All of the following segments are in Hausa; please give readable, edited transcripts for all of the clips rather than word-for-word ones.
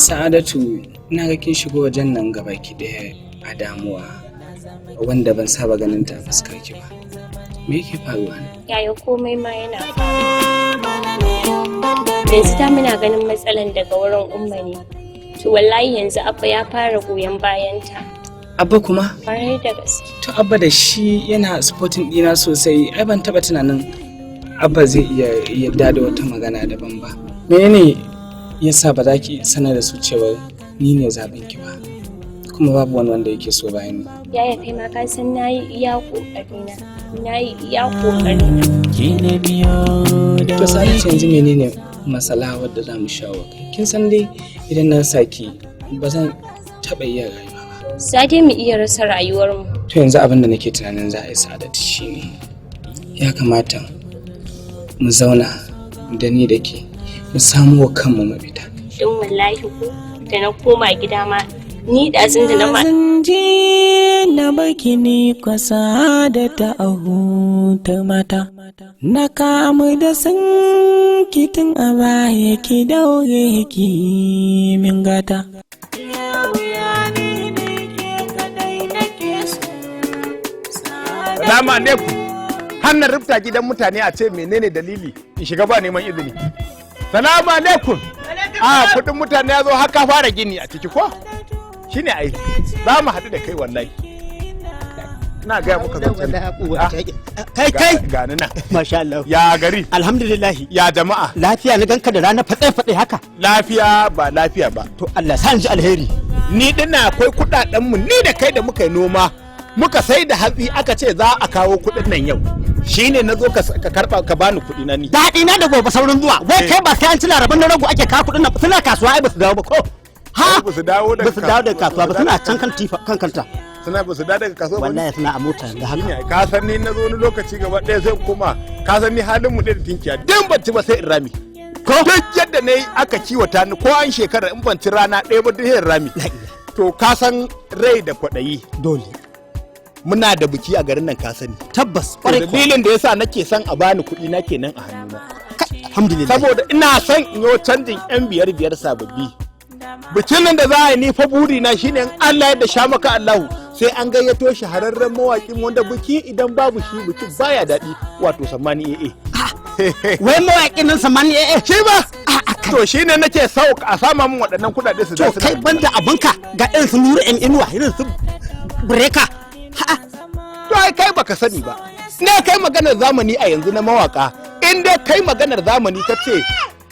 Sa'adatu, na ga kin shigo wajen nan gaba ki daya a damuwa wanda ban saba ganin ta fuskar ki ba. Me yake faruwa ne? Yaya komai ma yana yanzu ta muna ganin matsalan daga wurin umma ne. To wallahi yanzu Abba ya fara goyon bayanta. Abba kuma? Kwarai da gaske. To Abba da shi yana supporting dina sosai. Ai ban taba tunanin Abba zai iya yarda da wata magana daban ba. Menene yasa ba za ki sanar da su cewa ni ne zaɓin ki ba? Kuma babu wani wanda yake so bayan ni. Yaya kai ma ka san nayi iya kokarina. Nayi iya kokarina. To sai yanzu menene masala wadda za mu shawo kai? Kin san dai idan na saki ba zan taɓa iya rayuwa ba. Za dai mu iya rasa rayuwarmu. To yanzu abin da nake tunanin za a yi Sa'adatu shine ya kamata mu zauna da ni da ke mu samu wa kanmu mafita. Don wallahi ko da na koma gida ma ni da zan da na ma na baki ni kwasa da ta ta mata na kamu da san kitin a baya ki daure ki min gata. Salamu alaikum. Hannun rufta gidan mutane a ce menene dalili in shiga ba neman izini. Salamu alaikum. Kudin mutane ya zo haka fara gini a ciki ko? Shine ai. Za mu haɗu da kai wallahi. Ina gaya muka zancen. Kai. Gani nan. Masha Allah. Ya gari. Alhamdulillah. Ya jama'a. Lafiya na ganka da rana fatse haka. Lafiya ba lafiya ba. To Allah sa ji alheri. Ni dinna akwai kuɗaɗen mu ni da kai da muka yi noma. Muka sai da hatsi aka ce za a kawo kuɗin nan yau. Shine na zo ka karɓa ka bani kuɗi na ni. Daɗi na da gobe saurin zuwa. Wai kai ba sai an ci laraban na rago ake kawo kuɗin nan suna kasuwa ai ba su dawo ba ko. Ha? Ba su dawo daga kasuwa ba suna can kan tifa kan kanta. Suna ba su dawo daga kasuwa ba. Wallahi suna a mota da haka. Ka san ni na zo wani lokaci gaba ɗaya sai kuma ka san ni halin mu da tinkiya. Dan ban ci ba sai in rami. Ko duk yadda nayi aka kiwata ni ko an shekara in ban ci rana ɗaya ba duk sai in rami. To ka san rai da kwaɗayi dole. Muna da biki a garin nan ka sani. Tabbas. Dalilin da yasa nake son a bani kuɗi na kenan a hannuna. Alhamdulillah. Saboda ina son in yo canjin yan biyar sababbi. Bikin nan da za a yi ni fa buri na shine in Allah ya da sha maka Allahu sai an gayyato shahararren mawaƙin wanda biki idan babu shi bikin baya daɗi wato Sammani AA. Wai mawaƙin nan Sammani AA shi ba? To shine nake so a sama min waɗannan kuɗaɗe su da su. To kai banda abinka ga irin su Nuru en Inuwa irin su Breka. To ai kai baka sani ba. Ne kai maganar zamani a yanzu na mawaka. In dai kai maganar zamani ta ce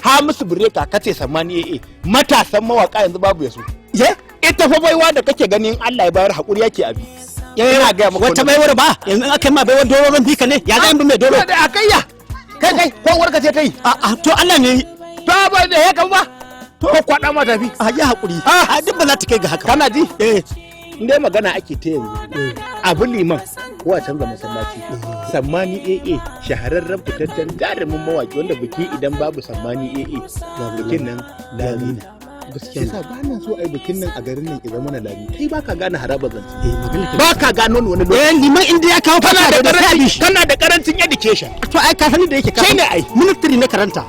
Hamisu Breka kace Sammani AA matasan mawaka yanzu babu yasu. Ye? Ita fa baiwa da kake ganin Allah ya bayar hakuri yake abi. Ina ga maka wata baiwar ba yanzu aka ma baiwar dororon bika ne ya ga in mai doro. Da akayya. Kai ko warka ce tai. To Allah ne. To ba da haka ba. To kwada mata fi. A yi hakuri. Duk ba za ta kai ga haka. Kana ji? Indai magana ake ta yanzu abu liman ko a canza masallaci Sammani AA shahararren fitaccen jarumin mawaki wanda biki idan babu Sammani AA bikin nan lamina gaskiya yasa ba na so ai bikin nan a garin nan idan mana lami kai baka gane harabar zance baka gano wani lokaci liman inda ya kawo kana da karancin education to ai ka sani da yake ka shine ai ministry na karanta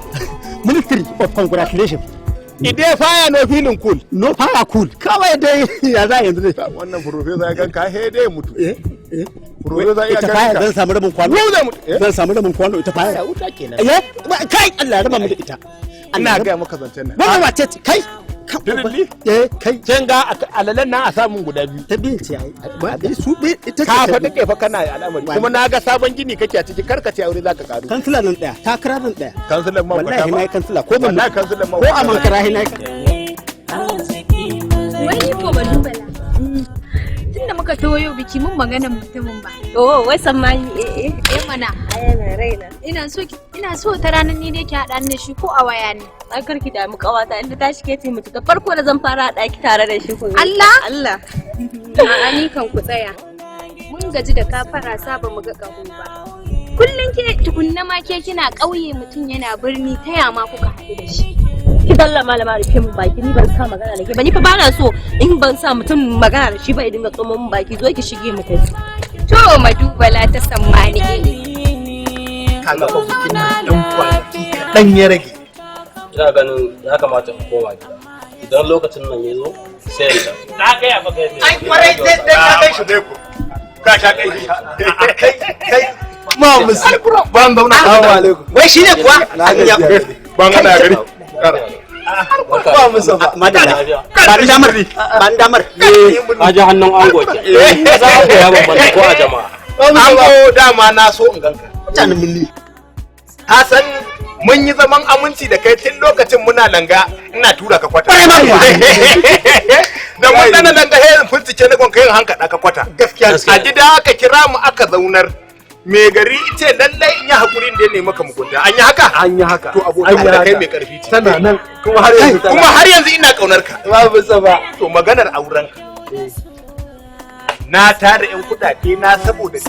ministry of congratulations. Ide fire no feeling cool. No fire cool. Kawai dai ya za yanzu ne. Wannan professor ya ganka he dai mutu. Professor ya ganka. Fire zan samu rabin kwano. Zan samu rabin kwano ita fire. Ya wuta kenan. Kai Allah ya raba mu da ita. Ina ga maka zancen nan. Ba wace kai. Kai can ga alalan nan a samun guda biyu. Ta biyu ce ai. Ba dai su bi ita ce. Ka fa take fa kana al'amari. Kuma na ga sabon gini kake a ciki karkace aure zaka karu. Kansila nan daya, takara nan daya. Kansilan ma wallahi nayi kansila ko ban wallahi kansilan ma ko a mankara nayi. Wai ko ba dubala. Tunda muka tawo yau biki mun magana mutumin ba. Oh, wai Sammani AA. Mana. Ayana raina. Ina so ta ranar ni ne ki haɗa ni shi ko a waya ne. Ai karki da mu kawata inda tashi ke ce mutu ta farko da zan fara haɗa ki tare da shi ku. Allah. A'a ni kan ku tsaya. Mun gaji da kafara saba mu ga ƙaho ba. Kullum ke tukunna ma ke kina ƙauye mutum yana birni ta yama kuka haɗu da shi. Ki dalla malama rufe mun baki ni ban sa magana da ke ba ni fa bana so in ban sa mutum magana da shi ba ya dinga tsoma mun baki zo ki shige mu tafi. To madubala ta Sammani. Kaga fa bikin nan dan kwanaki dan ya rage. Ina ganin ya kamata in koma gida. idan lokacin nan ya zo sai ya na ga ya maka ne ai kwarai dai ka kai shi dai ko ka sha kai ma musu ban zauna assalamu alaikum wai shine kuwa ban ana gari ba musu ba madalla ban damar a ji hannun ango ke za ku ya bambanta ko a jama'a ango dama na so in ganka mutanen milli ka san mun yi zaman aminci da kai tun lokacin muna langa ina tura ka kwata da mun dana langa he fincike na gon kai hanka ka kwata gaskiya a gida aka kira mu aka zaunar me gari ce lallai in yi hakurin da ya nemi maka mugunta an yi haka to abota da kai mai karfi ce tana nan kuma har yanzu ina kaunar ka babu saba to maganar auren ka na tara yan kudade na saboda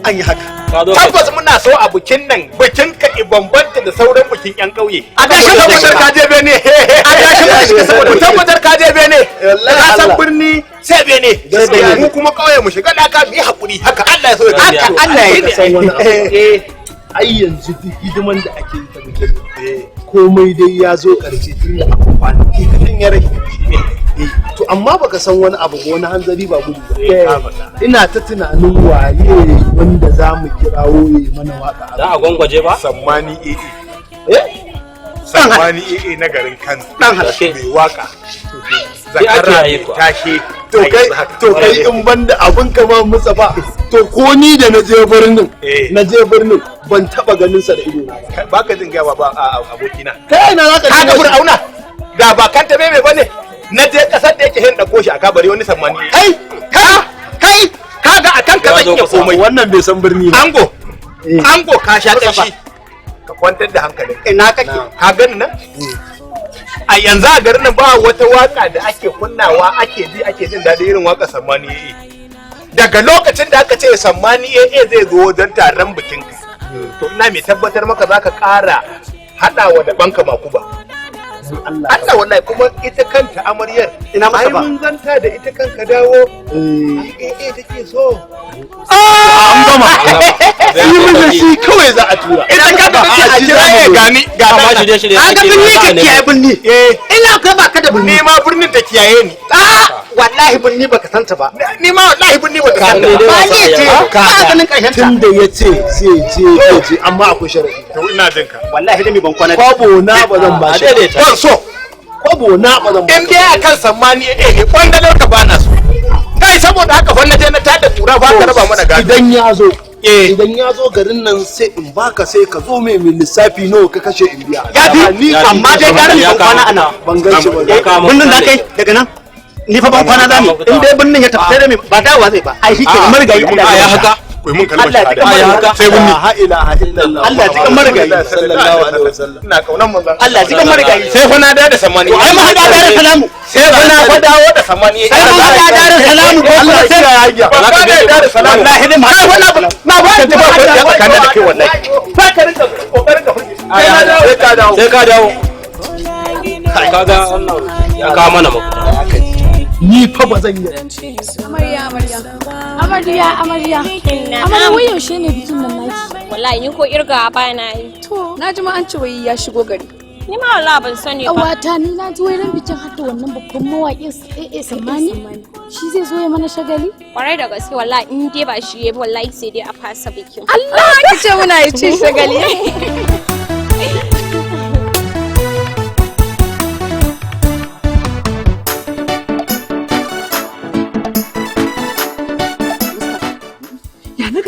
an yi haka tabbas muna so a bikin nan bikin ka bambanta da sauran bikin yan kauye a gashi tabbatar ka je bene a gashi mu tabbatar ka je bene ka san birni sai bene mu kuma kauye mu shiga daka mu yi hakuri haka Allah ya so haka Allah ya yi ai yanzu duk hidiman da ake yi ta bikin komai dai ya zo karshe tun da aka kwanaki kadan ya rage to amma baka san wani abu ko wani hanzari ba gudu ba ina ta tunanin waye wanda za mu kirawo ya mana waka za a gwangwaje ba sammani sammani na garin Kano dan halashe mai waka zakara tashe to kai in banda abun kama musa ba to ko ni da na je birnin ban taba ganin sa da ido na ba ka jin gaba ba abokina kai na zaka ga Fir'auna da ba kan ta bebe bane na je kasar da yake hin dauko shi a kabari wani sammani kai kaga akan ka zan iya komai wannan bai san birni ba ango ka sha kashi ka kwantar da hankalin ina kake ka gani nan a yanzu a garin nan ba wata waka da ake kunnawa ake ji ake jin daɗi irin waka sammani daga lokacin da aka ce sammani zai zo don taron bikin ka to ina mai tabbatar maka zaka ƙara haɗawa da banka makuba Allah wallahi kuma ita kanta amaryar ina masa ba ai mun zanta da ita kanka dawo take so an gama yi mun shi kawai za a tura ita kanta take a jira ya gani ga ma shirye aka binni ka kiyaye binni ina ka ba ka da binni ni ma birnin ta kiyaye ni wallahi binni baka santa ba ni ma wallahi binni baka santa ba ni ce ka ganin karshen ta tunda yace sai je amma akwai sharadi to ina jin ka wallahi da mi ban kwana kwabo na ba zan ba shi so kwabo na ba zan ba in dai akan sammani kwanda ka bana so kai saboda haka wannan je na tada tura ba ka raba mana gado idan ya zo garin nan sai in baka sai ka zo mai lissafi nawa ka kashe in biya ya fi amma dai garin ban kwana ana ban ganshi ba bunnin da kai daga nan ni fa ban kwana za mu in dai bunnin ya tafi da mai ba dawowa zai ba ai shi ke marigayi Allah ya haka kai mun kalmar shahada ya haka sai bunni la ilaha illallah Allah ya jikan marigayi sallallahu alaihi wasallam ina kaunan manzon Allah ya jikan marigayi sai fa na da sammani ai ma hada da salamu sai fa na fa dawo da sammani sai ma hada da salamu ko Allah sai ya hajiya ba ka da salamu wallahi ne ma na ba ka ji ba ko ya tsakanin da kai wallahi sai ka rinka kokarin ka furge sai ka dawo kaga wannan ya kawo mana mafita ni fa ba zan yi amarya wai yaushe ne bikin nan naki wallahi ni ko irga ba na yi to na ji ma an ce wai ya shigo gari ni ma wallahi ban sani ba wata ni na ji wai ran bikin hatta wannan babban mawaƙin Sammani shi zai zo ya mana shagali kwarai da gaske wallahi in dai ba shi yayi wallahi sai dai a fasa bikin Allah ki ce muna yi ci shagali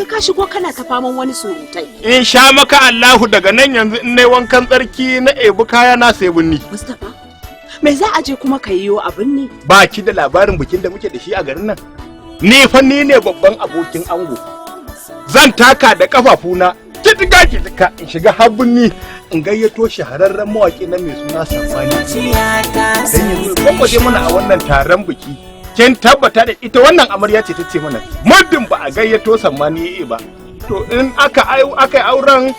ka shigo kana ta faman wani surutai. In sha maka Allahu daga nan yanzu in nayi wankan tsarki na ebi kaya na sai bunni. Mustapha, me za a je kuma ka yiwo a binni? Ba ki da labarin bikin da muke da shi a garin nan. Ni fa ni ne babban abokin ango. Zan taka da kafafuna kitika in shiga har bunni in gayyato shahararren mawaki na mai suna Sammani. Dan yanzu kwakwaje mana a wannan taron biki. Kin tabbata da ita wannan amarya ce ta ce mana muddin ba a gayyato Sammani ba to in aka yi auren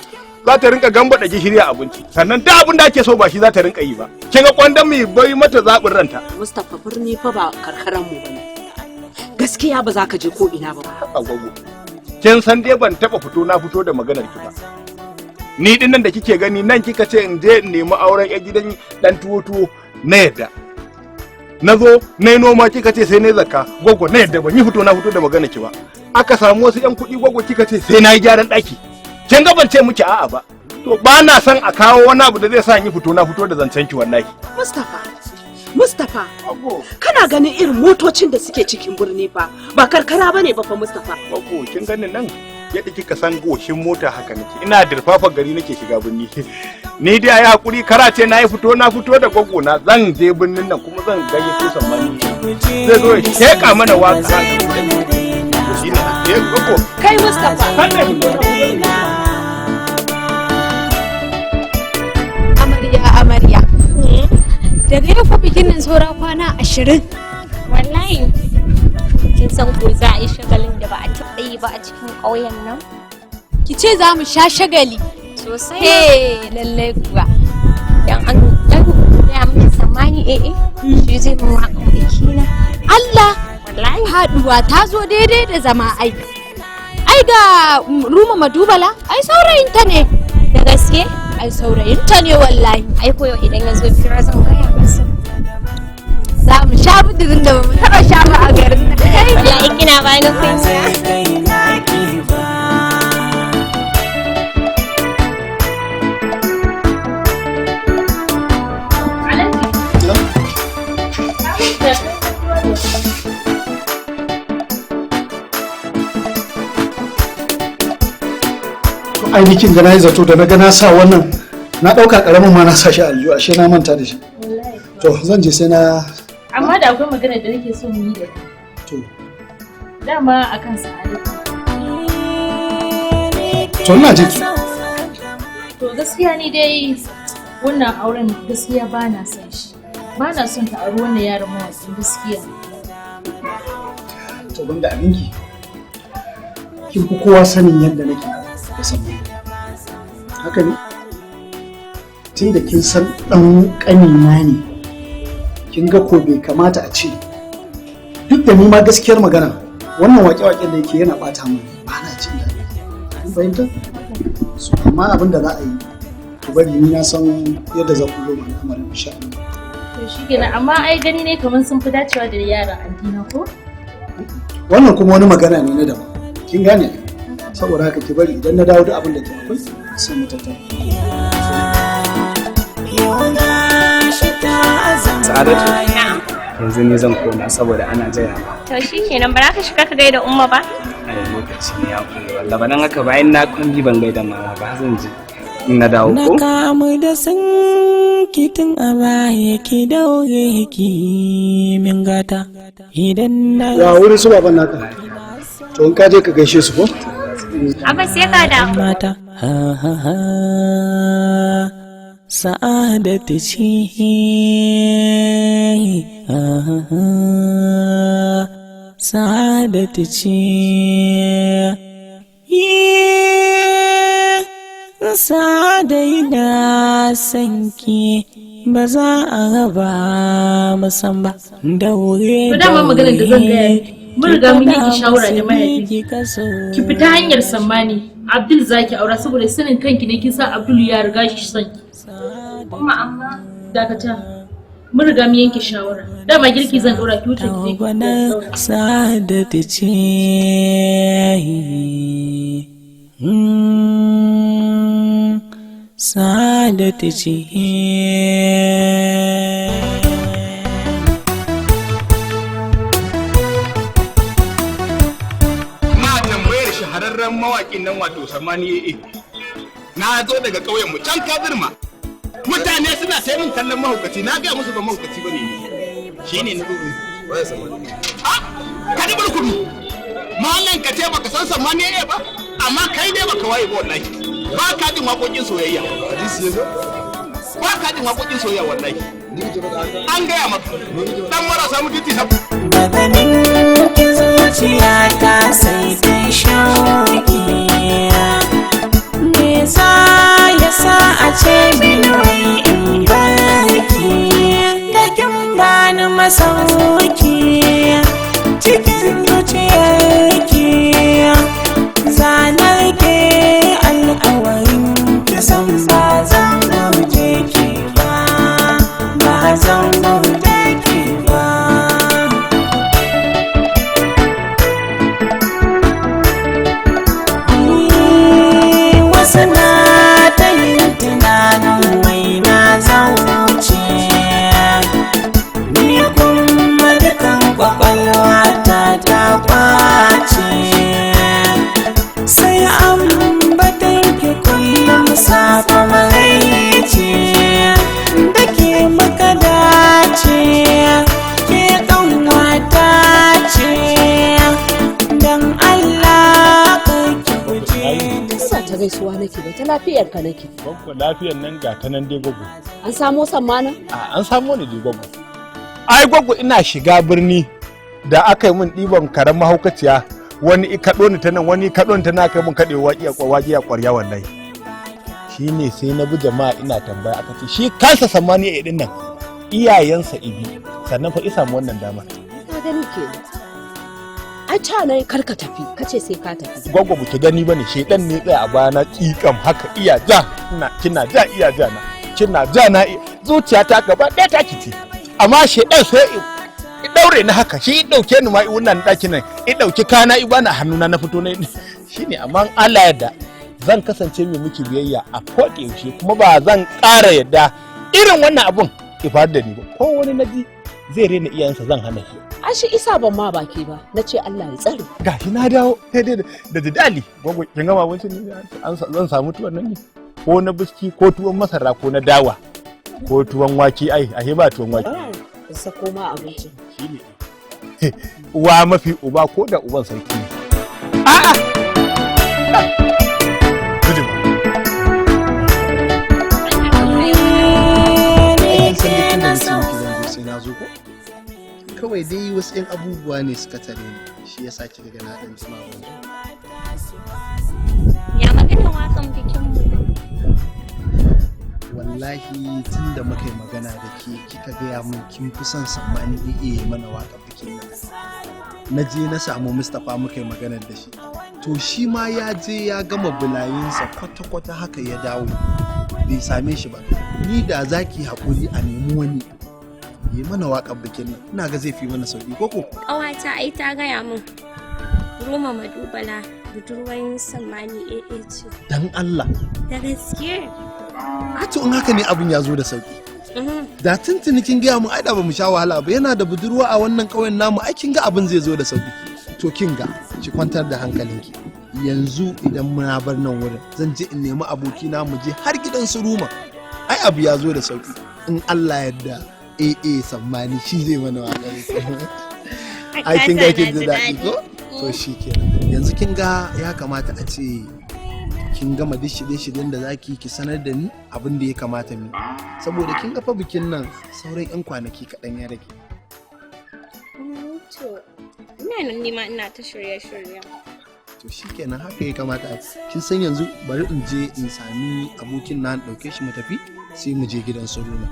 za ta rinka gamba da gishiri a abinci sannan duk abin da ake so ba shi za ta rinka yi ba kin ga kwandan mai bai mata zabin ranta Mustapha birni fa ba karkaran mu bane gaskiya ba za ka je ko ina ba agwago kin san dai ban taba fito da maganar ki ba ni din nan da kike gani nan kika ce in je in nemi auren ya gidan dan tuwo na yadda. Na zo na yi noma kika ce sai na yi zakka gwaggo na yadda ban yi fito na fito da magana ki ba. Aka samu wasu yan kuɗi gwaggo kika ce sai na yi gyaran ɗaki. Kin ga ban ce miki a'a ba. To ba na son a kawo wani abu da zai sa yi fito na fito da zancen ki wallahi. Mustapha, kana ganin irin motocin da suke cikin birni fa ba karkara bane ba fa Mustapha. Gwaggo kin ganin nan yadda kika san goshin mota haka nake ina dirfafa gari nake shiga birni. Ni dai ayi hakuri karace na yi fito na fito da gwaggo na zan je birnin nan kuma zan gayyato sammani. Zai zo ya sheka mana waka. Kai Mustapha. Amarya. Daga yau fa bikin nan saura kwana 20. Wallahi. Kin san ko za a yi shagalin da ba a taɓa yi ba a cikin ƙauyen nan? Ki ce za mu sha shagali. Sosai. Lallai kuwa. Dan an ya miki sammani shi zai mun waƙa biki na. Allah. Wallahi. Haɗuwa ta zo daidai da zama ai. Ai ga Ruma Madubala, ai saurayinta ne. Da gaske? Ai saurayinta ne wallahi. Ai koyo idan ya zo fira zan gaya masa. Za mu sha budurin da ba mu taɓa sha ba a garin nan. Ya kina ba ni kunya. Ainihin da na yi zato da na ga na sa wannan na ɗauka ƙaramin ma na sa shi aljihu ashe na manta da shi. To zan je sai na. Amma da akwai magana da nake so mu yi da kai. To. Dama akan Sa'adatu. To ina ji ki. To gaskiya ni dai wannan auren gaskiya ba na son shi. Ba na son ta auri wannan yaron mawaƙin gaskiya. To banda aminki. Kin fi kowa sanin yadda nake da sabbin. Haka ne? Tun da kin san ɗan ƙanina ne, kin ga ko bai kamata a ce duk da ni ma gaskiyar magana wannan waƙe-waƙen da yake yana ɓata min ba na jin daɗi. Kun fahimta? So amma abin da za a yi ku bari ni na san yadda za ku zo ma al'amarin insha Allah. To shikenan amma ai gani ne kamar sun fi dacewa da yaran addina ko? Wannan kuma wani magana ne na daban. Kin gane? Saboda haka ki bari idan na dawo da abin da ke akwai sai mu tattauna. Sa'adatu. Yanzu ne zan koma saboda ana jira ba. To shikenan ba za ka shiga ka gaida umma ba? A lokaci ne ya kure wallahi ba dan haka bayan na kunji ban gaida mama ba zan je in na dawo ko. Na kamu da san kitin a baya ki daure ki min gata idan na. Ya wurin su baban naka. To in ka je ka gaishe su ko? Abba sai ka da mata Sa'adatu ce Sa'adatu ce Sa'adai na sanki ba za a raba musan ba da wuri da dama maganar da zan gaya mun riga mun yanke shawara da mahaifi ki fita hanyar sammani Abdul zaki aura saboda sanin kanki ne kin san Abdul ya riga shi son ki kuma amma dakata mun riga mun yanke shawara dama girki zan dora ki wuce ki Sa'adatu ce Sa'adatu ce mawaƙin nan wato Samani na zo daga ƙauyen mu can Kabirma mutane suna sai mun kallon mahaukaci na ga musu ba mahaukaci bane shine na dubi wai Samani ka da barkudu mallan ka ce baka san Samani ba amma kai ne baka waye ba wallahi ba ka jin waƙoƙin soyayya hadisi yazo ba ka jin waƙoƙin soyayya wallahi an gaya maka dan marasa mutunci sabu maganin zuciya ta sai ta shauki me za ya sa a ce binuwai in barki da kin bani masauki cikin zuciyarki zanar ke alƙawarin kisan ba zan guje ki ba zan lafiyar ka nake. Gwaggo lafiyar nan ga ta nan dai gwaggo. An samo sammanin? An samo ni dai gwaggo. Ai gwaggo ina shiga birni da aka yi min ɗiban karen mahaukaciya, wani kaɗo ni ta nan wani kaɗo ni ta nan aka yi min kaɗewa waje a ƙwarya wallahi. Shi ne sai na bi jama'a ina tambaya aka ce shi kansa sammani a ɗin nan iyayensa ibi sannan fa isa mu wannan dama. Ka gani ke. Ai ta nan kar ka tafi kace sai ka tafi. Gwaggo ba ki gani bane shedan ne tsaya a bayana ƙiƙam haka iya ja kina ja iya ja na kina ja na zuciyata gaba ɗaya ta kice amma shedan sai i daure ni haka shi dauke ni ma wannan ɗakin nan i dauki kana i bana hannuna na fito ne shine amma Allah yadda zan kasance mai miki biyayya a koɗe yaushe kuma ba zan ƙara yadda irin wannan abun ki faru da ni ba ko wani naji zai rena iyayensa zan hana shi. Ai shi isa ban ma baki ba na ce Allah ya tsare. Gashi na dawo daidai da jidali gwagwa kin gama abincin ne zan samu tuwon nan ne ko na biski ko tuwon masara ko na dawa ko tuwon wake ai a ba tuwon wake. Sako ma abincin. Shine uwa mafi uba ko da uban sarki ne. A'a kawai dai wasu 'yan abubuwa ne suka tare ni shi yasa kika ga na dan jima ban ya magana wakan bikin mu wallahi tunda muka yi magana da ke kika gaya min kin fi son sammani iya mana wakan bikin nan na je na samu Mustapha muka yi magana da shi to shi ma ya je ya gama bulayinsa kwata-kwata haka ya dawo bai same shi ba ni da zaki haƙuri a nemi wani yi mana waƙar bikin nan ina ga zai fi mana sauki koko ƙawata ai ta gaya min Roma Madubala budurwan Sammani AA ce dan Allah da gaske a to in haka ne abin ya zo da sauki da tuntuni kin gaya mun ai da bamu sha wahala ba yana da budurwa a wannan ƙauyen namu ai kin ga abin zai zo da sauki to kin ga ki kwantar da hankalinki yanzu idan muna bar nan wurin zan je in nemi abokina mu je har gidan su Ruma ai abu ya zo da sauki in Allah yarda Sammani shi zai mana waƙar ai kin ga kin ji daɗi ko to shi kenan yanzu kin ga ya kamata a ce kin gama duk shirye-shiryen da zaki ki sanar da ni abin da ya kamata mu saboda kin ga fa bikin nan sauran 'yan kwanaki kaɗan ya rage to ina nan nima ina ta shirye-shiryen to shi kenan haka ya kamata kin san yanzu bari in je in sami abokin na ɗauke shi mu tafi sai mu je gidan su Ruma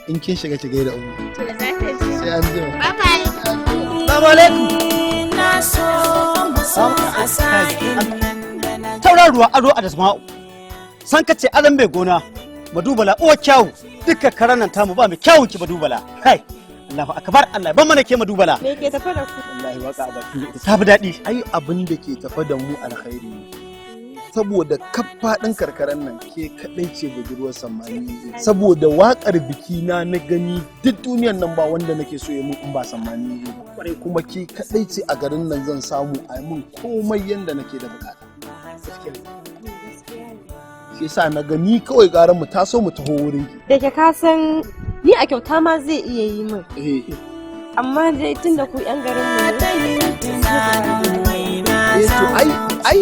in kin shiga ki gaida umu sai an ji bye bye assalamu alaikum na so musu asa'in tauran ruwa ado a dasma'u san kace azan bai gona madubala uwa kyawu dukkan karanan tamu ba mai kyawun ki madubala kai Allahu akbar Allah ban mana ke madubala me ke tafa da ku wallahi waka ba ta fi daɗi ai abin da ke tafa da mu alkhairi ne saboda kafaɗin karkaran nan ke kaɗai ce budurwar Sammani saboda waƙar biki na gani duk duniyan nan ba wanda nake so ya mun in ba Sammani kwarai kuma ke kaɗai ce a garin nan zan samu a mun komai yanda nake da bukata shi yasa na gani kawai garan mu taso mu taho wurin ki da ke ka san ni a kyauta ma zai iya yi min amma dai tunda ku yan garin mu ne to ai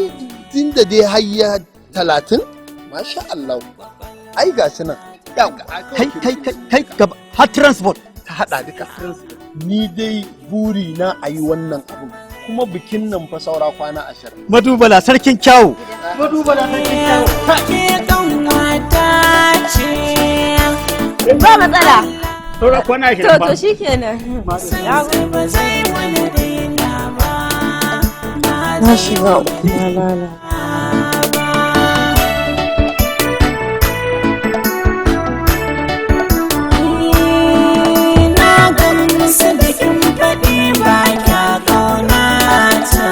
tun da dai hayya 30 masha Allah ai ga shi nan kai gaba har transport ta hada duka ni dai buri na ayi wannan abu kuma bikin nan fa saura kwana 20 madubala sarkin kyawu madubala sarkin kyawu ke kan wata ce ba matsala saura kwana 20 ba to shikenan ba zai wani daina ba na shiga na lala sadakin faɗi ba kya ƙaunata.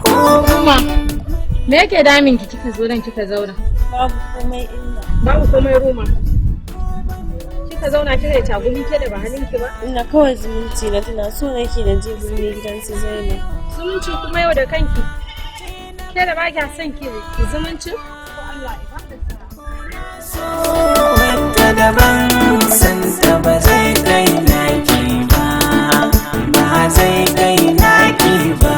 Kuma, me yake damin ki kika zo nan kika zauna? Babu komai illa. Babu komai Roma. Kika zauna kika yi tagumi ke da ba halinki ba? Ina kawai zumunci na tana so nake da je birni gidan su Zainab. Zumunci kuma yau da kanki. Ke da ba kya son ki zumuncin? Ko Allah ya baka so wanda daban santa ba zai kai naki ba ba zai kai naki ba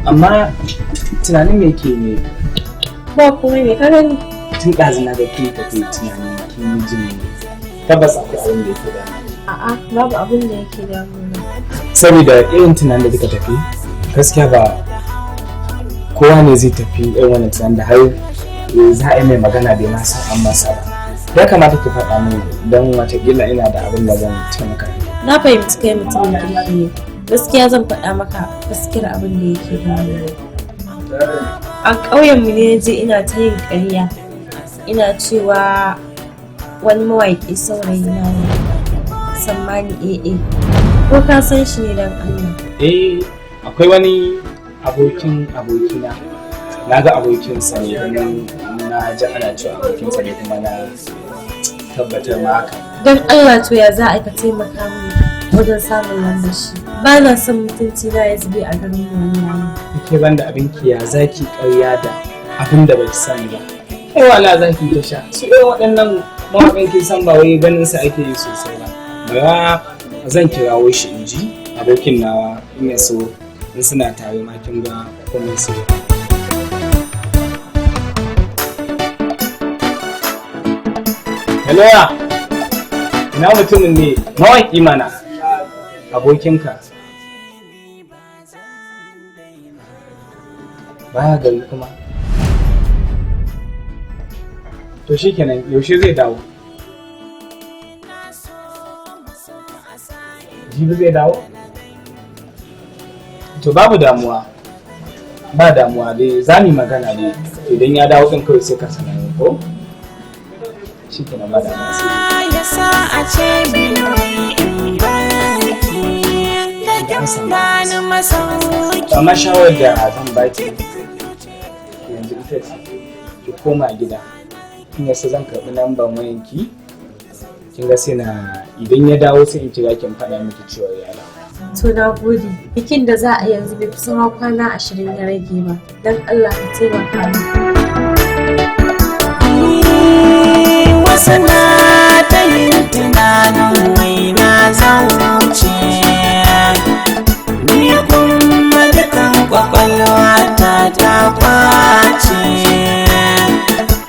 amma tunanin me ke ne? Ba komai me ka gani? Tun ɗazu na ga ke tafi tunanin kin yi jin tabbas akwai abin da yake damu. A'a babu abin da yake damuna. Saboda irin tunanin da kika tafi gaskiya ba kowa ne zai tafi irin wannan tunanin da har za a yi mai magana bai ma san an masa ba. Ya kamata ki faɗa min don watakila ina da abin da zan taimaka. Na fahimci kai mutum kirki ne. Gaskiya zan faɗa maka gaskiyar abin da yake damuna. A ƙauyenmu ne je ina ta yin ƙarya. Ina cewa wani mawaƙi saurayi na ne. Sammani AA. Ko ka san shi ne dan Allah? Akwai wani abokina. Na ga abokinsa ne na ji ana cewa abokinsa ne kuma na tabbatar ma haka. Don Allah to ya za a ka taimaka mini wajen samun lambar shi. Ba na son mutunci na ya zube a garin wani yana. Kike banda abinki ya zaki ƙarya da abin da bai sani ba. Kai wala zaki ta sha. Su irin waɗannan mawaƙan kin san ba wai ganin sa ake yi sosai ba. Bara zan kirawo shi in ji abokin nawa in ya so in suna tare ma kin ga komai su. Hello ya. Ina mutumin ne mawaƙi mana abokinka. Baya gari kuma. To shikenan yaushe zai dawo? Jibi zai dawo? To babu damuwa. Ba damuwa dai za mu magana ne. Idan ya dawo din kawai sai ka sanar ko? Shikenan ba damuwa sai. Ya sa a ce biyu in barki da bani masauki. Amma shawarar da zan baki yanzu ita ce ki koma gida. Kin yasa zan karɓi lambar wayanki. Kin ga sai na idan ya dawo sai in kira kin faɗa miki cewa ya dawo. To na gode. Bikin da za a yanzu bai fi sama kwana 20 ya rage ba. Dan Allah ka taimaka min. Wasu na ta yin tunanin wai na zauce. Ni kuma dukan kwakwalwa ta kwace.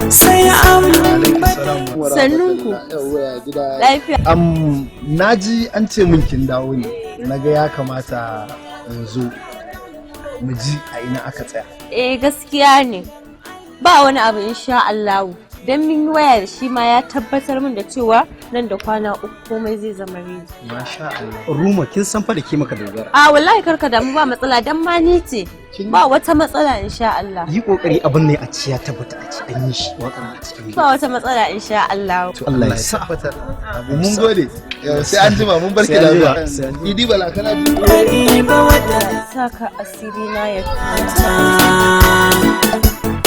Sai an Sannunku. Lafiya. Naji an ce min kin dawo ne. Naga ya kamata in zo mu ji a ina aka tsaya. Gaskiya ne. Ba wani abu insha Allah. Dan min waya da shi ma ya tabbatar min da cewa nan da kwana 3 komai zai zama rini. Masha Allah. Ruma kin san fa da ke maka dogara. Wallahi karka damu ba matsala dan ma ni ce. Ba wata matsala insha Allah. Yi kokari abin ne a ci ya tabbata a ci an yi shi wakan a cikin. Ba wata matsala insha Allah. To Allah ya sa. Mun gode. Sai an jima mun barki da zuwa. Idi bala kana ji. Saka asiri na ya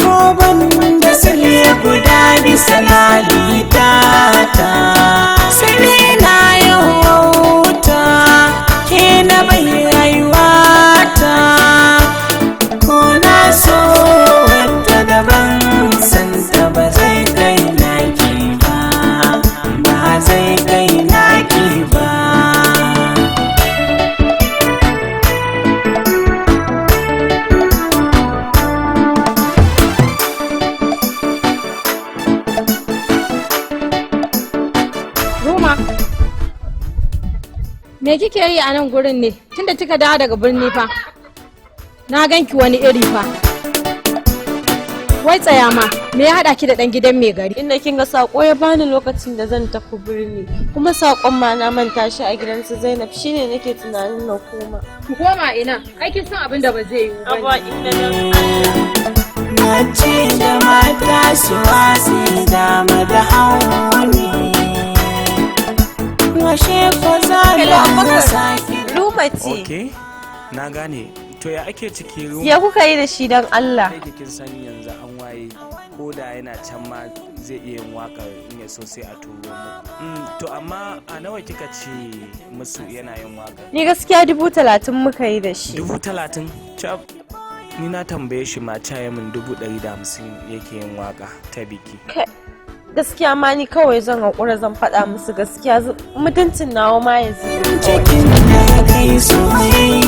ko ban da sirri guda bisa lalita ta sai na yau wauta ke na bai rayuwa ta ko na so wata daban santa ba zai kai naki ba ba zai kai naki ba. Me kike yi a nan gurin ne? Tunda kika dawo daga birni fa. Na ganki wani iri fa. Wai tsaya ma, me ya hada ki da dan gidan mai gari? Inda kin ga sako ya bani lokacin da zan tafi birni. Kuma sakon ma na manta shi a gidan su Zainab shine nake tunanin na koma. Ki koma ina? Ai kin san abin da ba zai yi ba. Abba inda dan Allah. Mace da mata su wasi dama da hauni. Washe ko zalama saki. Ruma ce. Okay, na gane. To ya ake ciki Ruma? Ya kuka yi da shi dan Allah? Kai kin san yanzu an waye ko da yana can ma zai iya yin waƙar in ya so sai a turo mu. To amma a nawa kika ce musu yana yin waƙar? Ni gaskiya 30,000 muka yi da shi. 30,000? Cap. Ni na tambaye shi ma caye min 150 yake yin waƙa ta biki. Gaskiya ma ni kawai zan haƙura zan faɗa musu gaskiya mutuncin nawa ma ya zai. Cikin da kai soyayya